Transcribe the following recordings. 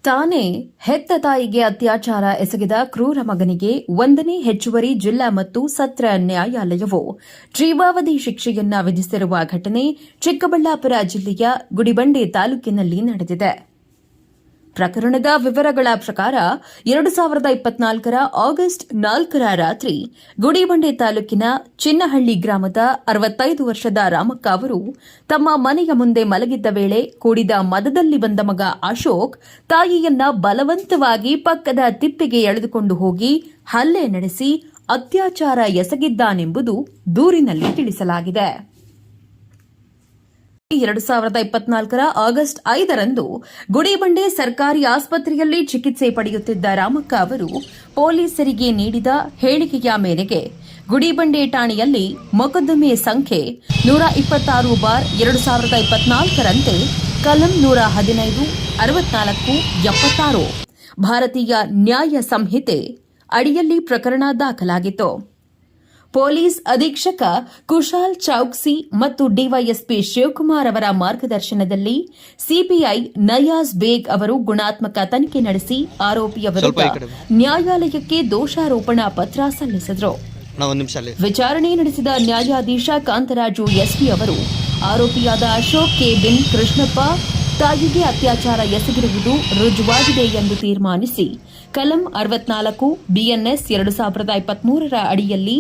ತಾನೇ ಹೆತ್ತ ತಾಯಿಗೆ ಅತ್ಯಾಚಾರ ಎಸಗಿದ ಕ್ರೂರ ಮಗನಿಗೆ 1ನೇ ಹೆಚ್ಚುವರಿ ಜಿಲ್ಲಾ ಮತ್ತು ಸತ್ರ ನ್ಯಾಯಾಲಯವು ಜೀವಾವಧಿ ಶಿಕ್ಷೆಯನ್ನ ವಿಧಿಸಿರುವ ಘಟನೆ ಚಿಕ್ಕಬಳ್ಳಾಪುರ ಜಿಲ್ಲೆಯ ಗುಡಿಬಂಡೆ ತಾಲೂಕಿನಲ್ಲಿ ನಡೆದಿದೆ. ಪ್ರಕರಣದ ವಿವರಗಳ ಪ್ರಕಾರ 2024ರ ಆಗಸ್ಟ್ 4ರ ರಾತ್ರಿ ಗುಡಿಬಂಡೆ ತಾಲೂಕಿನ ಚಿನ್ನಹಳ್ಳಿ ಗ್ರಾಮದ 65 ವರ್ಷದ ರಾಮಕ್ಕ ಅವರು ತಮ್ಮ ಮನೆಯ ಮುಂದೆ ಮಲಗಿದ್ದ ವೇಳೆ ಕೂಡಿದ ಮದದಲ್ಲಿ ಬಂದ ಮಗ ಅಶೋಕ್ ತಾಯಿಯನ್ನ ಬಲವಂತವಾಗಿ ಪಕ್ಕದ ತಿಪ್ಪೆಗೆ ಎಳೆದುಕೊಂಡು ಹೋಗಿ ಹಲ್ಲೆ ನಡೆಸಿ ಅತ್ಯಾಚಾರ ಎಸಗಿದ್ದಾನೆಂಬುದು ದೂರಿನಲ್ಲಿ ತಿಳಿಸಲಾಗಿದೆ. 2024ರ ಆಗಸ್ಟ್ 5ರಂದು ಗುಡಿಬಂಡೆ ಸರ್ಕಾರಿ ಆಸ್ಪತ್ರೆಯಲ್ಲಿ ಚಿಕಿತ್ಸೆ ಪಡೆಯುತ್ತಿದ್ದ ರಾಮಕ್ಕ ಅವರು ಪೊಲೀಸರಿಗೆ ನೀಡಿದ ಹೇಳಿಕೆಯ ಮೇರೆಗೆ ಗುಡಿಬಂಡೆ ಠಾಣೆಯಲ್ಲಿ ಮೊಕದ್ದಮೆ ಸಂಖ್ಯೆ 126/2024ರಂತೆ ಕಲಂ 115, 64, 76 ಭಾರತೀಯ ನ್ಯಾಯ ಸಂಹಿತೆ ಅಡಿಯಲ್ಲಿ ಪ್ರಕರಣ ದಾಖಲಾಗಿತ್ತು. ಪೊಲೀಸ್ ಅಧೀಕ್ಷಕ ಕುಶಾಲ್ ಚೌಕ್ಸಿ ಮತ್ತು ಡಿವೈಎಸ್ಪಿ ಶಿವಕುಮಾರ್ ಅವರ ಮಾರ್ಗದರ್ಶನದಲ್ಲಿ ಸಿಪಿಐ ನಯಾಜ್ ಬೇಗ್ ಅವರು ಗುಣಾತ್ಮಕ ತನಿಖೆ ನಡೆಸಿ ಆರೋಪಿಯ ವಿರುದ್ಧ ನ್ಯಾಯಾಲಯಕ್ಕೆ ದೋಷಾರೋಪಣಾ ಪತ್ರ ಸಲ್ಲಿಸಿದರು. ವಿಚಾರಣೆ ನಡೆಸಿದ ನ್ಯಾಯಾಧೀಶ ಕಾಂತರಾಜು ಎಸ್ಪಿ ಅವರು ಆರೋಪಿಯಾದ ಅಶೋಕ್ ಕೆ ಬಿನ್ ಕೃಷ್ಣಪ್ಪ ತಾಯಿಗೆ ಅತ್ಯಾಚಾರ ಎಸಗಿರುವುದು ರುಜುವಾಗಿದೆ ಎಂದು ತೀರ್ಮಾನಿಸಿ ಕಲಂ 64 BNS 2023ರ ಅಡಿಯಲ್ಲಿ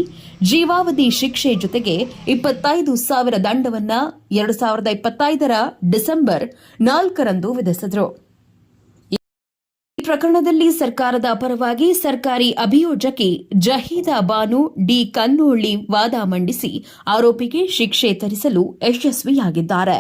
ಜೀವಾವಧಿ ಶಿಕ್ಷೆ ಜೊತೆಗೆ 25,000 ದಂಡವನ್ನ 2025ರ ಡಿಸೆಂಬರ್ 4ರಂದು ವಿಧಿಸಿದರು. ಈ ಪ್ರಕರಣದಲ್ಲಿ ಸರ್ಕಾರದ ಪರವಾಗಿ ಸರ್ಕಾರಿ ಅಭಿಯೋಜಕಿ ಜಹೀದಾ ಬಾನು ಡಿ ಕನ್ನೋಳ್ಳಿ ವಾದ ಮಂಡಿಸಿ ಆರೋಪಿಗೆ ಶಿಕ್ಷೆ ತರಿಸಲು ಯಶಸ್ವಿಯಾಗಿದ್ದಾರೆ.